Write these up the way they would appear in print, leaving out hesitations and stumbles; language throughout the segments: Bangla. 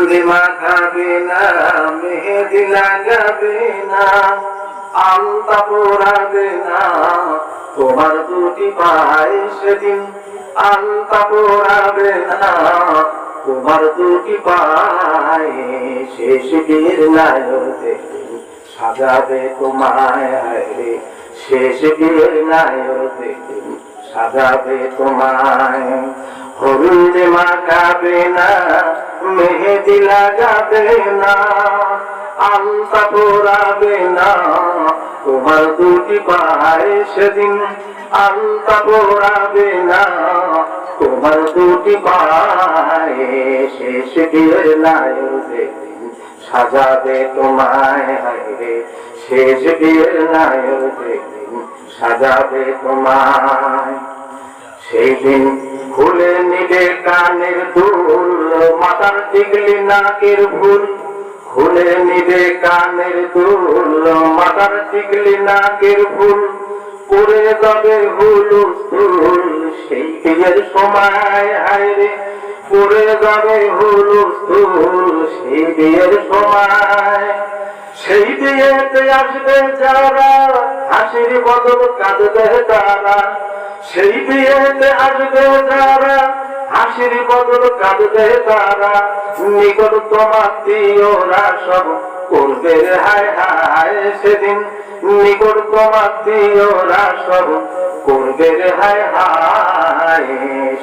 হলদি মাখাবে না, মেহেদি লাগাবে না, আলতা পরাবে না, তোমার দুটি পায়ে সেদিন আলতা পরাবে না, তোমার দুটি পায়ে শেষ বিয়ের নায়ক দেখে সাজাবে তোমায়। হায়রে শেষ বিয়ের নায়ক দেখে সাজাবে তোমায়। হলদি মাখাবে না, মেহেদি লাগাবে না, আলতা পরাবে না, তোমার দুটি পায়ে সেদিন আলতা পরাবে না, তোমার দুটি পায়ে শেষ বিয়ের নায়ক সেদিন সাজাবে তোমায়। হায়রে শেষ বিয়ের নায়ক সেদিন সাজাবে তোমায়। সেই দিন খুলে নিবে কানের দুল, মাথার টিকলি নাকের ভুল, খুলে নিবে কানের দুল, মাথার টিকলি নাকের ভুল, পড়ে যাবে হুলস্থুল সেই বিয়ের সময়। হায়রে পড়ে যাবে হুলস্থুল সেই বিয়ের সময়। সেই বিয়েতে আসবে যারা, হাসির বদল কাঁদবে তারা, সেই বিয়েতে আসবে যারা, হাসির বদল কাঁদবে তারা, নিকটতম আত্মীয়রা সব করবে হায় হায় সেদিন, নিকটতম আত্মীয়রা সব করবে হায় হায়।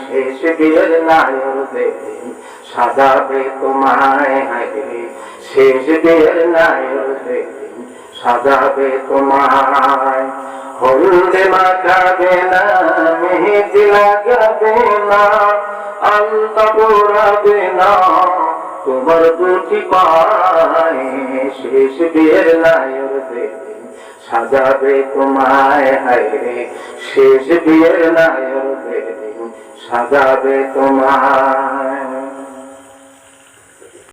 শেষ বিয়ের নায়ক সেদিন সাজাবে তোমায়। হায়রে শেষ বিয়ের নায়ক সেদিন সাজাবে তোমায়। হলদি মাখাবে না, মেহেদি লাগাবে না, আলতা পরাবে না, তোমার দুটি পায়ে শেষ বিয়ের নায়ক সেদিন সাজাবে তোমায়। হায়রে শেষ বিয়ের নায়ক সেদিন সাজাবে তোমায়।